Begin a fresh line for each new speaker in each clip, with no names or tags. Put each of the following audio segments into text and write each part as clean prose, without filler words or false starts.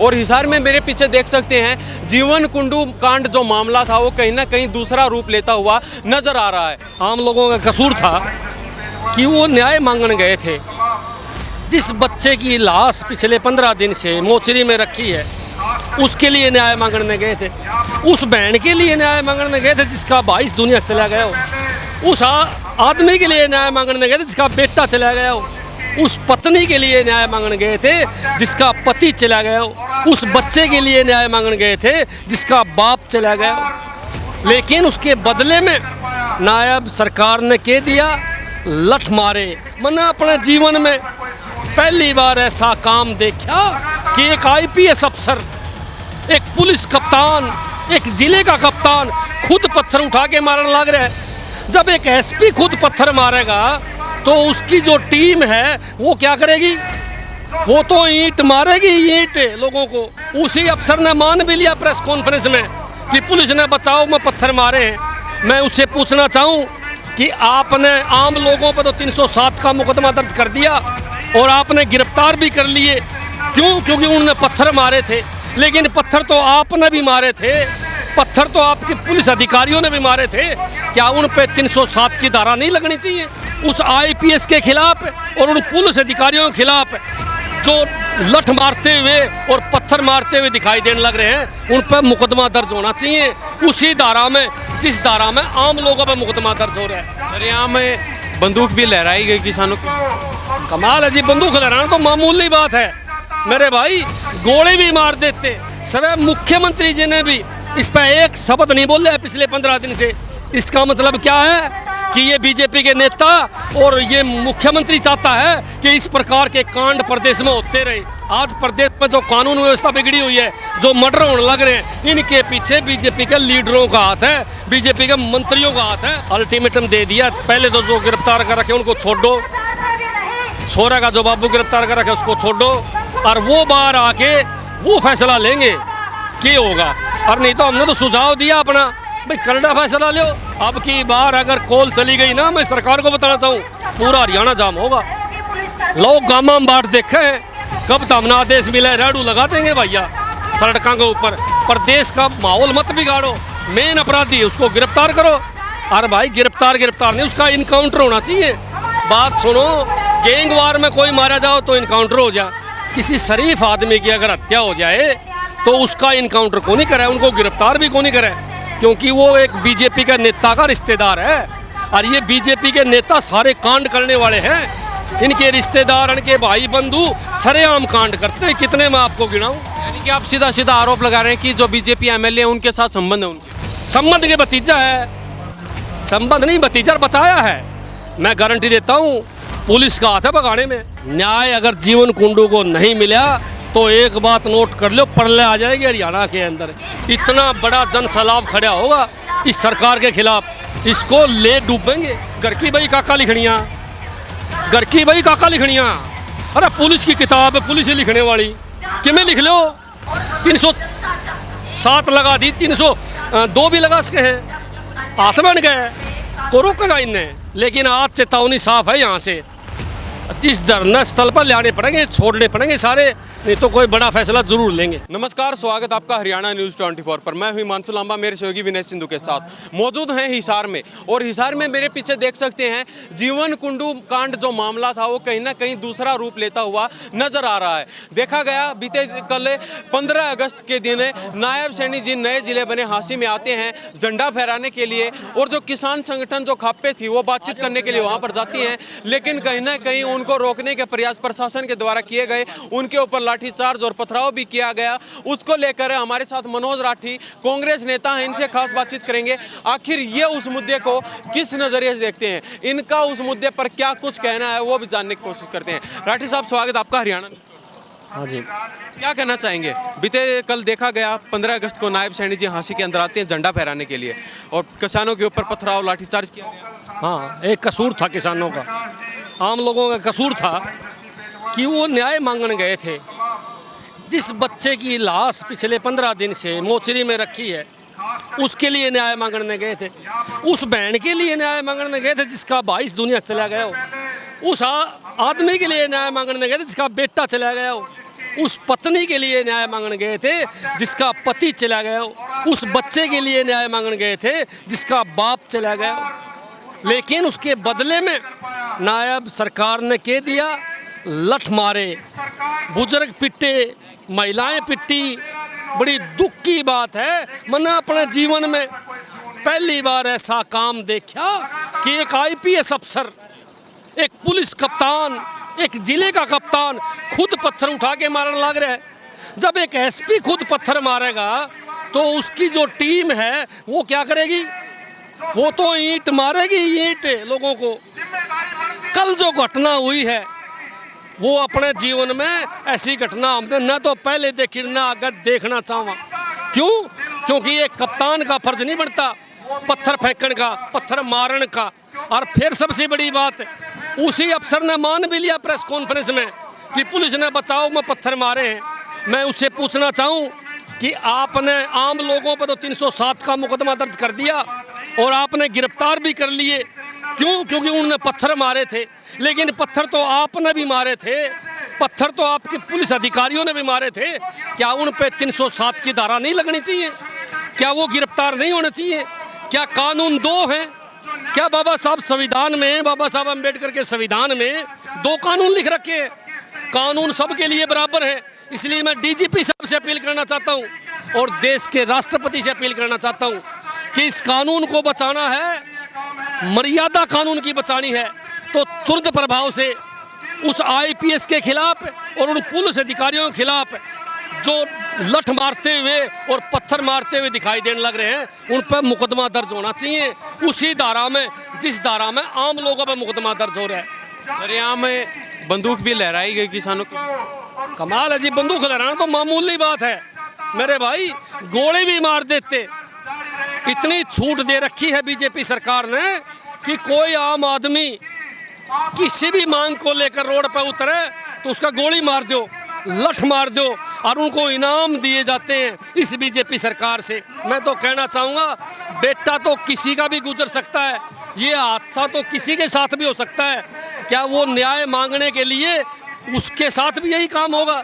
और हिसार में मेरे पीछे देख सकते हैं जीवन कुंडू कांड जो मामला था वो कहीं ना कहीं दूसरा रूप लेता हुआ नजर आ रहा है।
आम लोगों का कसूर था कि वो न्याय मांगने गए थे। जिस बच्चे की लाश पिछले 15 दिन से मोचरी में रखी है उसके लिए न्याय मांगने गए थे। उस बहन के लिए न्याय मांगने गए थे जिसका भाई इस दुनिया से चला गया हो। उस आदमी के लिए न्याय मांगने गए थे जिसका बेटा चला गया हो। उस पत्नी के लिए न्याय मांगने गए थे जिसका पति चला गया हो। उस बच्चे के लिए न्याय मांगने गए थे जिसका बाप चला गया हो। लेकिन उसके बदले में नायब सरकार ने कह दिया लठ मारे। मैंने अपने जीवन में पहली बार ऐसा काम देखा कि एक आईपीएस अफसर, एक पुलिस कप्तान, एक जिले का कप्तान खुद पत्थर उठा के मारने लग रहा है। जब एक एसपी खुद पत्थर मारेगा तो उसकी जो टीम है वो क्या करेगी? वो तो ईंट मारेगी, ईंट लोगों को। उसी अफसर ने मान भी लिया प्रेस कॉन्फ्रेंस में कि पुलिस ने बचाओ में पत्थर मारे हैं। मैं उससे पूछना चाहूँ कि आपने आम लोगों पर तो 307 का मुकदमा दर्ज कर दिया और आपने गिरफ्तार भी कर लिए। क्यों? क्योंकि उन्होंने पत्थर मारे थे। लेकिन पत्थर तो आपने भी मारे थे, पत्थर तो आपके पुलिस अधिकारियों ने भी मारे थे। क्या उन पे 307 की धारा नहीं लगनी चाहिए? उस आईपीएस के खिलाफ और उन पुलिस अधिकारियों के खिलाफ जो लठ मारते हुए और पत्थर मारते हुए दिखाई देने लग रहे हैं उन पर मुकदमा दर्ज होना चाहिए। उसी धारा में जिस धारा में आम लोगों पर मुकदमा दर्ज हो रहा है।
सर यहाँ में बंदूक भी लहराई गई किसानों की।
कमाल है जी, बंदूक लहराना तो मामूली बात है मेरे भाई। गोले भी मार देते। सब मुख्यमंत्री जी ने भी इस पर एक शब्द नहीं बोले पिछले 15 दिन से। इसका मतलब क्या है कि ये बीजेपी के नेता और ये मुख्यमंत्री चाहता है कि इस प्रकार के कांड प्रदेश में होते रहे। आज प्रदेश में जो कानून व्यवस्था बिगड़ी हुई है, जो मर्डर होने लग रहे हैं, इनके पीछे बीजेपी के लीडरों का हाथ है, बीजेपी के मंत्रियों का हाथ है। अल्टीमेटम दे दिया, पहले तो जो गिरफ्तार कर रखे उनको छोड़ दो, छोरा का जो बाबू गिरफ्तार कर रखे उसको छोड़ दो, और वो बाहर आके वो फैसला लेंगे क्या होगा। और नहीं तो हमने तो सुझाव दिया अपना, भाई करड़ा फैसला लो। अब की बार अगर कॉल चली गई ना, मैं सरकार को बताना चाहूँ पूरा हरियाणा जाम होगा। लोग गामा में बाढ़ देखे हैं, कब तक हमने आदेश मिला रेडू लगा देंगे भैया सड़कों के ऊपर। प्रदेश का माहौल मत बिगाड़ो। मेन अपराधी उसको गिरफ्तार करो। अरे भाई गिरफ्तार नहीं, उसका इनकाउंटर होना चाहिए। बात सुनो, गैंगवार में कोई मारा जाओ तो इनकाउंटर हो जाए। किसी शरीफ आदमी की अगर हत्या हो जाए तो उसका इनकाउंटर को नहीं करे, उनको गिरफ्तार भी को नहीं करे, क्योंकि वो एक बीजेपी का नेता का रिश्तेदार है। और ये बीजेपी के नेता सारे कांड करने वाले हैं। इनके रिश्तेदार, इनके भाई बंधु सरेआम कांड करते हैं। कितने मैं आपको गिनाऊं?
यानी कि आप सीधा सीधा आरोप लगा रहे हैं कि जो बीजेपी एमएलए हैं उनके साथ संबंध है। उनके
संबंध के भतीजा है, संबंध नहीं भतीजा बचाया है। मैं गारंटी देता हूँ पुलिस का हाथ है भगाने में। न्याय अगर जीवन कुंडू को नहीं मिला तो एक बात नोट कर लो, प्रलय आ जाएगी हरियाणा के अंदर। इतना बड़ा जन सैलाब खड़ा होगा इस सरकार के खिलाफ, इसको ले डूबेंगे। घर की भाई काका लिखनिया, घर की भाई काका लिखनिया। अरे पुलिस की किताब है, पुलिस ही लिखने वाली, कि मैं लिख लो 307 लगा दी, 302 भी लगा सके हैं, हाथ बन गए को रोकेगा इनने। लेकिन आज चेतावनी साफ है, यहाँ से इस धरना स्थल पर लाने पड़ेंगे, छोड़ने पड़ेंगे सारे, नहीं तो कोई बड़ा फैसला जरूर लेंगे।
नमस्कार, स्वागत आपका हरियाणा न्यूज़ 24 पर। मैं हुई मानसू लांबा, मेरे सहयोगी विनय सिंधु के साथ मौजूद हैं हिसार में। और हिसार में मेरे पीछे देख सकते हैं जीवन कुंडू कांड जो मामला था वो कहीं ना कहीं दूसरा रूप लेता हुआ नजर आ रहा है। देखा गया बीते कल 15 अगस्त के दिन नायब सैनी जी नए जिले बने हांसी में आते हैं झंडा फहराने के लिए, और जो किसान संगठन जो खापे थी वो बातचीत करने के लिए वहाँ पर जाती हैं। लेकिन कहीं ना कहीं उनको रोकने के प्रयास प्रशासन के द्वारा किए गए, उनके ऊपर लाठीचार्ज और पथराव भी किया गया। उसको लेकर हमारे साथ मनोज राठी कांग्रेस नेता हैं, इनसे खास बातचीत करेंगे। आखिर ये उस मुद्दे को किस नजरिए से देखते हैं, इनका उस मुद्दे पर क्या कुछ कहना है वो भी जानने की कोशिश करते हैं। राठी साहब, स्वागत आपका हरियाणा।
हाँ जी,
क्या कहना चाहेंगे? बीते कल देखा गया 15 अगस्त को नायब सैनी जी हांसी के अंदर आते हैं झंडा फहराने के लिए, और किसानों के ऊपर पथराव लाठीचार्ज किया गया।
हाँ, एक कसूर था किसानों का, आम लोगों का कसूर था कि वो न्याय मांगने गए थे। जिस बच्चे की लाश पिछले 15 दिन से मोचरी में रखी है उसके लिए न्याय मांगने गए थे। उस बहन के लिए न्याय मांगने गए थे जिसका भाई इस दुनिया से चला गया हो। उस आदमी के लिए न्याय मांगने गए थे जिसका बेटा चला गया हो। उस पत्नी के लिए न्याय मांगने गए थे जिसका पति चला गया, उस बच्चे के लिए न्याय मांगने गए थे जिसका बाप चला गया। लेकिन उसके बदले में नायब सरकार ने कह दिया, लठ मारे, बुजुर्ग पिटे, महिलाएं पिटी। बड़ी दुख की बात है, मैंने अपने जीवन में पहली बार ऐसा काम देखा कि एक आईपीएस अफसर, एक पुलिस कप्तान, एक जिले का कप्तान खुद पत्थर उठा के मारने लग रहा है। जब एक एसपी खुद पत्थर मारेगा तो उसकी जो टीम है वो क्या करेगी? वो तो ईंट मारेगी, ईंट लोगों को। कल जो घटना हुई है वो अपने जीवन में ऐसी घटना हमने न तो पहले देखी न आगे देखना चाहा। क्यों? क्योंकि ये कप्तान का फर्ज नहीं बनता पत्थर फेंकने का, पत्थर मारने का। और फिर सबसे बड़ी बात, उसी अफसर ने मान भी लिया प्रेस कॉन्फ्रेंस में कि पुलिस ने बचाओ में पत्थर मारे हैं। मैं उससे पूछना चाहूँ कि आपने आम लोगों पर तो 307 का मुकदमा दर्ज कर दिया और आपने गिरफ्तार भी कर लिए। क्यों? क्योंकि उन्होंने पत्थर मारे थे। लेकिन पत्थर तो आपने भी मारे थे, पत्थर तो आपके पुलिस अधिकारियों ने भी मारे थे। क्या उन पे 307 की धारा नहीं लगनी चाहिए? क्या वो गिरफ्तार नहीं होने चाहिए? क्या कानून दो हैं? क्या बाबा साहब संविधान में, बाबा साहब अम्बेडकर के संविधान में 2 कानून लिख रखे हैं? कानून सबके लिए बराबर है। इसलिए मैं डीजीपी साहब से अपील करना चाहता हूं और देश के राष्ट्रपति से अपील करना चाहता हूं कि इस कानून को बचाना है, मर्यादा कानून की बचानी है, तो तुरंत प्रभाव से उस आईपीएस के खिलाफ और उन पुलिस अधिकारियों के खिलाफ जो लठ मारते हुए और पत्थर मारते हुए दिखाई देने लग रहे हैं, उन पर मुकदमा दर्ज होना चाहिए उसी धारा में जिस धारा में आम लोगों पर मुकदमा दर्ज हो रहा है।
सर, यहाँ में बंदूक भी लहराई गई किसानों को।
कमाल है जी, बंदूक लहराना तो मामूली बात है मेरे भाई, गोले भी मार देते। इतनी छूट दे रखी है बीजेपी सरकार ने कि कोई आम आदमी किसी भी मांग को लेकर रोड पर उतरे तो उसका गोली मार दो, लठ मार दो और उनको इनाम दिए जाते हैं इस बीजेपी सरकार से। मैं तो कहना चाहूँगा, बेटा तो किसी का भी गुजर सकता है, ये हादसा तो किसी के साथ भी हो सकता है। क्या वो न्याय मांगने के लिए उसके साथ भी यही काम होगा?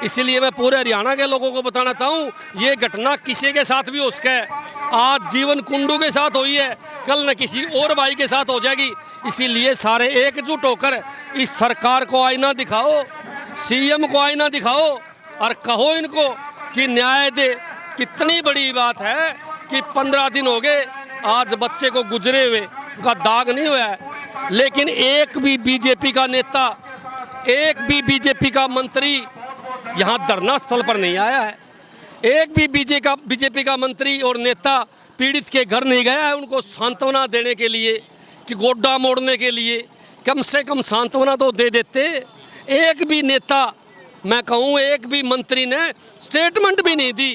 इसलिए मैं पूरे हरियाणा के लोगों को बताना चाहूँ, ये घटना किसी के साथ भी हो सके। आज जीवन कुंडू के साथ हुई है, कल न किसी और भाई के साथ हो जाएगी। इसीलिए सारे एकजुट होकर इस सरकार को आईना दिखाओ, सीएम को आईना दिखाओ और कहो इनको कि न्याय दे। कितनी बड़ी बात है कि 15 दिन हो गए आज बच्चे को गुजरे हुए, उनका दाग नहीं हुआ है। लेकिन एक भी बीजेपी का नेता, एक भी बीजेपी का मंत्री यहाँ धरना स्थल पर नहीं आया है। एक भी बीजेपी का मंत्री और नेता पीड़ित के घर नहीं गया है उनको सांत्वना देने के लिए कि गोड्डा मोड़ने के लिए। कम से कम सांत्वना तो दे देते। एक भी नेता, मैं कहूँ एक भी मंत्री ने स्टेटमेंट भी नहीं दी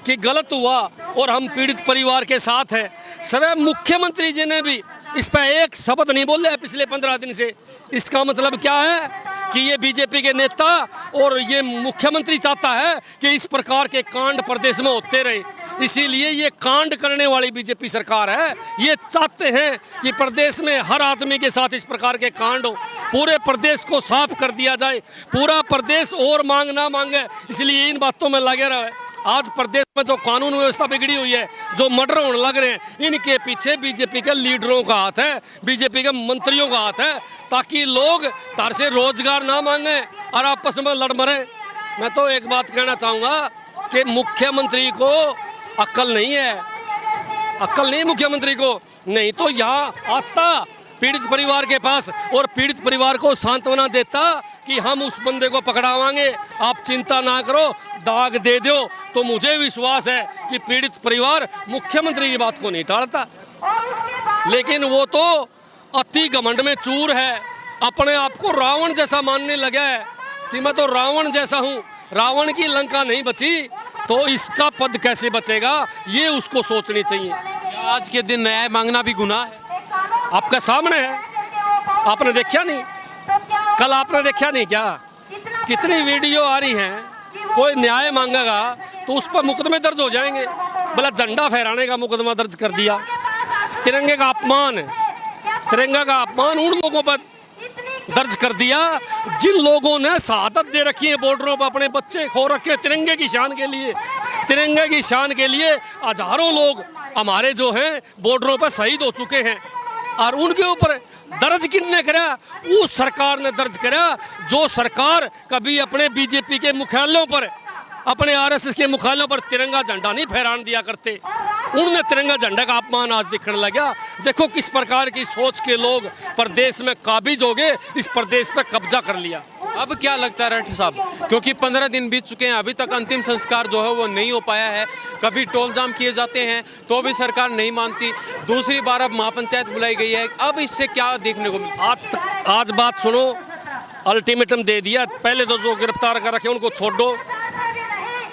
कि गलत हुआ और हम पीड़ित परिवार के साथ हैं। स्वयं मुख्यमंत्री जी ने भी इस पर एक शब्द नहीं बोले पिछले 15 दिन से। इसका मतलब क्या है कि ये बीजेपी के नेता और ये मुख्यमंत्री चाहता है कि इस प्रकार के कांड प्रदेश में होते रहे। इसीलिए ये कांड करने वाली बीजेपी सरकार है। ये चाहते हैं कि प्रदेश में हर आदमी के साथ इस प्रकार के कांड हो, पूरे प्रदेश को साफ कर दिया जाए, पूरा प्रदेश और मांग ना मांगे। इसलिए इन बातों में लगे रहे। आज प्रदेश में जो कानून व्यवस्था बिगड़ी हुई है, जो मर्डर होने लग रहे हैं, इनके पीछे बीजेपी के लीडरों का हाथ है, बीजेपी के मंत्रियों का हाथ है, ताकि लोग तार से रोजगार ना मांगे और आपस में लड़ मरे। मैं तो एक बात कहना चाहूँगा कि मुख्यमंत्री को अक्ल नहीं है, अक्ल नहीं मुख्यमंत्री को। नहीं तो यहाँ आता पीड़ित परिवार के पास और पीड़ित परिवार को सांत्वना देता कि हम उस बंदे को पकड़ावांगे, आप चिंता ना करो, दाग दे दो। तो मुझे विश्वास है कि पीड़ित परिवार मुख्यमंत्री की बात को नहीं टालता। लेकिन वो तो अति घमंड में चूर है, अपने आप को रावण जैसा मानने लगा है कि मैं तो रावण जैसा हूँ। रावण की लंका नहीं बची तो इसका पद कैसे बचेगा, ये उसको सोचनी चाहिए।
आज के दिन न्याय मांगना भी गुनाह है?
आपका सामने है, आपने देखा नहीं? कल आपने देखा नहीं क्या? कितनी वीडियो आ रही हैं। कोई न्याय मांगेगा तो उस पर मुकदमे दर्ज हो जाएंगे। भला झंडा फहराने का मुकदमा दर्ज कर दिया, तिरंगे का अपमान, तिरंगा का अपमान, उन लोगों पर दर्ज कर दिया। जिन लोगों ने शहादत दे रखी है बॉर्डरों पर, अपने बच्चे खो रखे तिरंगे की शान के लिए, तिरंगे की शान के लिए हजारों लोग हमारे जो हैं बॉर्डरों पर शहीद हो चुके हैं। और उनके ऊपर दर्ज किसने करा? उस सरकार ने दर्ज करा जो सरकार कभी अपने बीजेपी के मुख्यालयों पर, अपने आरएसएस के मुख्यालयों पर तिरंगा झंडा नहीं फहराने दिया करते। उन्होंने तिरंगा झंडा का अपमान आज दिखने लगा। देखो किस प्रकार की सोच के लोग प्रदेश में काबिज हो गए, इस प्रदेश पे कब्जा कर लिया।
अब क्या लगता है राठौर साहब, क्योंकि 15 दिन बीत चुके हैं, अभी तक अंतिम संस्कार जो है वो नहीं हो पाया है। कभी टोल जाम किए जाते हैं तो भी सरकार नहीं मानती, दूसरी बार अब महापंचायत बुलाई गई है। अब इससे क्या देखने को मिला?
आज बात सुनो, अल्टीमेटम दे दिया। पहले तो जो गिरफ्तार कर रखे उनको छोड़ दो,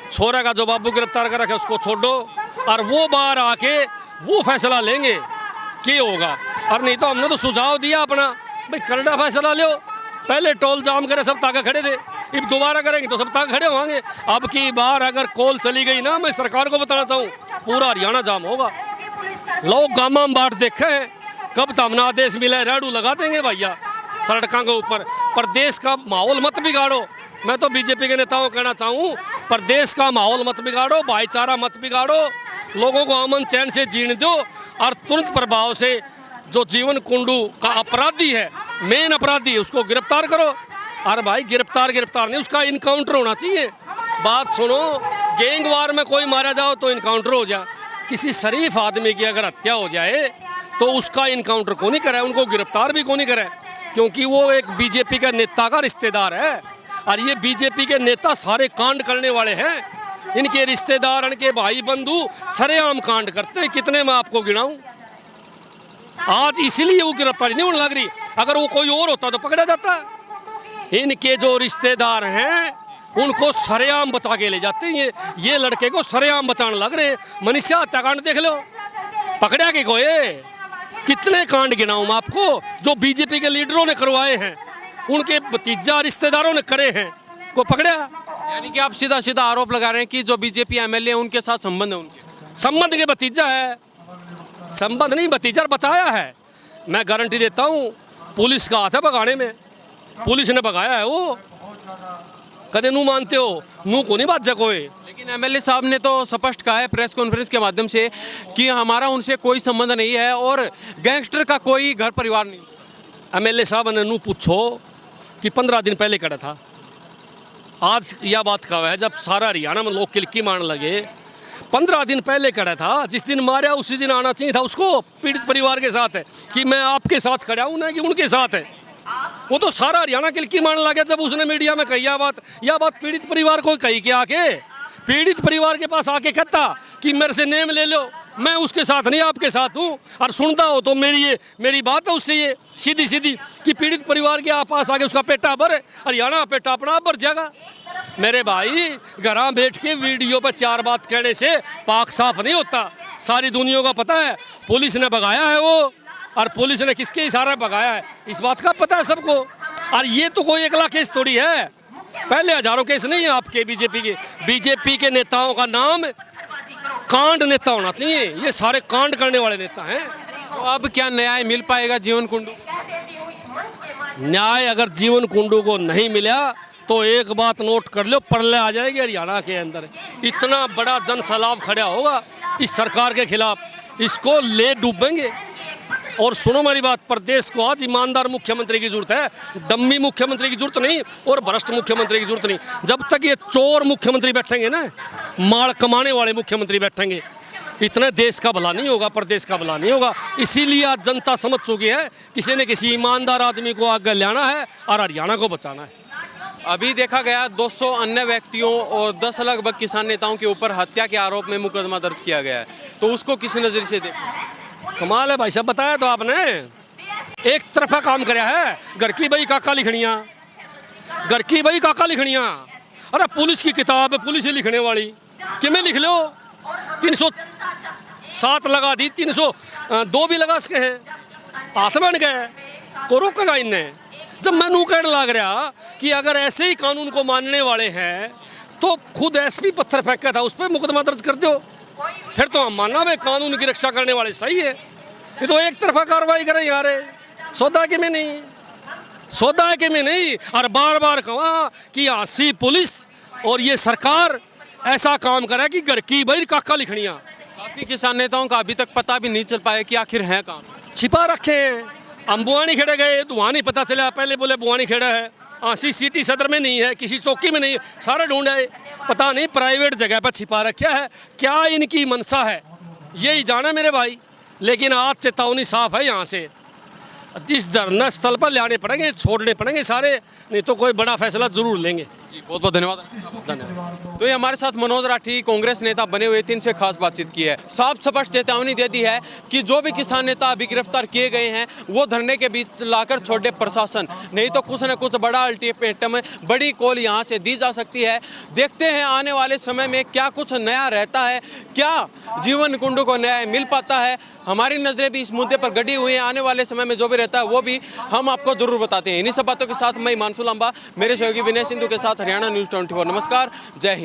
छोरा का जो बाबू गिरफ्तार कर रखे उसको छोड़ दो, और वो बाहर आके वो फैसला लेंगे क्या होगा। और नहीं तो हमने तो सुझाव दिया अपना, भाई करड़ा फैसला लो। पहले टोल जाम करे सब ताकत खड़े थे, अब दोबारा करेंगे तो सब ताकत खड़े होंगे। अब की बार अगर कॉल चली गई ना, मैं सरकार को बताना चाहूँ, पूरा हरियाणा जाम होगा। लोग गामा में बाट देखे हैं, कब तक हमने आदेश मिला है राडू लगा देंगे भैया सड़कों के ऊपर। प्रदेश का माहौल मत बिगाड़ो। मैं तो बीजेपी के नेताओं को कहना चाहूँ, प्रदेश का माहौल मत बिगाड़ो, भाईचारा मत बिगाड़ो, लोगों को अमन चैन से जीने दो। और तुरंत प्रभाव से जो जीवन कुंडू का अपराधी है, मेन अपराधी है, उसको गिरफ्तार करो। और भाई गिरफ्तार नहीं, उसका इनकाउंटर होना चाहिए। बात सुनो, गैंगवार में कोई मारा जाओ तो इनकाउंटर हो जाए, किसी शरीफ आदमी की अगर हत्या हो जाए तो उसका इनकाउंटर कौन नहीं करे, उनको गिरफ्तार भी कौन नहीं करे, क्योंकि वो एक बीजेपी का नेता का रिश्तेदार है। और ये बीजेपी के नेता सारे कांड करने वाले हैं, इनके रिश्तेदार, इनके भाई बंधु सरेआम कांड करते हैं। कितने मैं आपको गिनाऊं? आज इसीलिए वो गिरफ्तारी नहीं होने लग रही, अगर वो कोई और होता तो पकड़ा जाता। इनके जो रिश्तेदार हैं उनको सरेआम बचा के ले जाते हैं, ये लड़के को सरेआम बचाने लग रहे। मनीषा हत्याकांड देख लो, पकड़ा के कोई? कितने कांड गिनाऊं मैं आपको जो बीजेपी के लीडरों ने करवाए हैं, उनके भतीजा रिश्तेदारों ने करे हैं, को पकड़ा।
यानी कि आप सीधा सीधा आरोप लगा रहे हैं कि जो बीजेपी एमएलए हैं उनके साथ संबंध है, उनके
संबंध के भतीजा है, संबंध नहीं, भतीजा बचाया है। मैं गारंटी देता हूँ, पुलिस का हाथ है भगाने में, पुलिस ने भगाया है। वो कदे नू मानते हो, नू को नहीं बात जा कोई।
लेकिन एमएलए साहब ने तो स्पष्ट कहा है प्रेस कॉन्फ्रेंस के माध्यम से कि हमारा उनसे कोई संबंध नहीं है और गैंगस्टर का कोई घर परिवार नहीं।
एमएलए साहब ने नू पूछो कि 15 दिन पहले करा था। आज यह बात कहा है जब सारा हरियाणा में लोग किलकी मारने लगे, 15 दिन पहले करा था। जिस दिन मारा उसी दिन आना चाहिए था उसको, पीड़ित परिवार के साथ है कि मैं आपके साथ खड़ा हूँ ना कि उनके साथ है। वो तो सारा हरियाणा किलकी मारने लगा जब उसने मीडिया में कही यह बात पीड़ित परिवार को कही के आके, पीड़ित परिवार के पास आके कहता कि मेरे से नेम ले लो, मैं उसके साथ नहीं आपके साथ हूँ। और सुनता हो तो मेरी बात है उससे ये सीधी कि पीड़ित परिवार के पास आके उसका पेटा भर, हरियाणा पेटा अपना भर जाएगा। मेरे भाई घर बैठ के वीडियो पर 4 बात कहने से पाक साफ नहीं होता, सारी दुनिया को पता है। पुलिस ने भगाया है वो, और पुलिस ने किसके इशारे भगाया है इस बात का पता है सबको। और ये तो कोई अकेला केस थोड़ी है, पहले हजारों केस नहीं है आपके बीजेपी के नेताओं का नाम कांड नेता होना चाहिए, ये सारे कांड करने वाले नेता हैं।
तो अब क्या न्याय मिल पाएगा जीवन कुंडू?
न्याय अगर जीवन कुंडू को नहीं मिला तो एक बात नोट कर लो, प्रलय आ जाएगी हरियाणा के अंदर। इतना बड़ा जन सैलाब खड़ा होगा इस सरकार के खिलाफ, इसको ले डूबेंगे। और सुनो मेरी बात, प्रदेश को आज ईमानदार मुख्यमंत्री की जरूरत है, डम्मी मुख्यमंत्री की जरूरत नहीं और भ्रष्ट मुख्यमंत्री की जरूरत नहीं। जब तक ये चोर मुख्यमंत्री बैठेंगे ना, माल कमाने वाले मुख्यमंत्री बैठेंगे, इतना देश का भला नहीं होगा, प्रदेश का भला नहीं होगा। इसीलिए आज जनता समझ चुकी है किसी न किसी ईमानदार आदमी को आगे लाना है और हरियाणा को बचाना है।
अभी देखा गया 200 अन्य व्यक्तियों और 10 लगभग किसान नेताओं के ऊपर हत्या के आरोप में मुकदमा दर्ज किया गया है, तो उसको किस नजरिए से देखें?
कमाल है भाई साहब, बताया तो आपने, एक तरफा काम कराया है। घर की भाई काका लिखनिया, घर की भाई काका लिखनिया। अरे पुलिस की किताब है, पुलिस ही लिखने वाली, कि मैं लिख लो 307 लगा दी, 302 भी लगा सके हैं, हाथ बन गए, को रोकेगा इनने। जब मैं नू कहने लग रहा कि अगर ऐसे ही कानून को मानने वाले हैं तो खुद एसपी पत्थर फेंका था, उस पर मुकदमा दर्ज कर दो, फिर तो हम मानना भाई कानून की रक्षा करने वाले सही है। ये तो एक तरफा कार्रवाई करें यार, सौदा के में नहीं। सौदा है कि मैं नहीं। और बार बार कहा कि आसी पुलिस और ये सरकार ऐसा काम करे कि घर की भाई काका लिखनियाँ।
काफ़ी किसान नेताओं का अभी तक पता भी नहीं चल पाया कि आखिर है कहाँ।
छिपा रखे हैं। हम बुआनी खेड़े गए तो वहाँ नहीं पता चला, पहले बोले बुआनी खेड़ा है, आसी सिटी सदर में नहीं है, किसी चौकी में नहीं है, सारा ढूंढा है, पता नहीं प्राइवेट जगह पर छिपा रखा है। क्या इनकी मनसा है यही जाना मेरे भाई। लेकिन आज चेतावनी साफ है, यहाँ से इस धरना स्थल पर लाने पड़ेंगे, छोड़ने पड़ेंगे सारे, नहीं तो कोई बड़ा फैसला जरूर लेंगे।
जी बहुत बहुत धन्यवाद।
धन्यवाद।
तो ये हमारे साथ मनोज राठी कांग्रेस नेता बने हुए थे, इनसे खास बातचीत की है। साफ स्पष्ट चेतावनी दे दी है कि जो भी किसान नेता अभी गिरफ्तार किए गए हैं वो धरने के बीच लाकर छोड़े प्रशासन, नहीं तो कुछ न कुछ बड़ा अल्टीमेटम, बड़ी कॉल यहाँ से दी जा सकती है। देखते हैं आने वाले समय में क्या कुछ नया रहता है, क्या जीवन कुंडू को न्याय मिल पाता है। हमारी नजरें भी इस मुद्दे पर गड़ी हुई हैं। आने वाले समय में जो भी रहता है वो भी हम आपको जरूर बताते हैं। इन्हीं सब बातों के साथ मैं हिमांशु लांबा, मेरे सहयोगी विनय सिंधु के साथ हरियाणा न्यूज़ 24। नमस्कार, जय हिंद।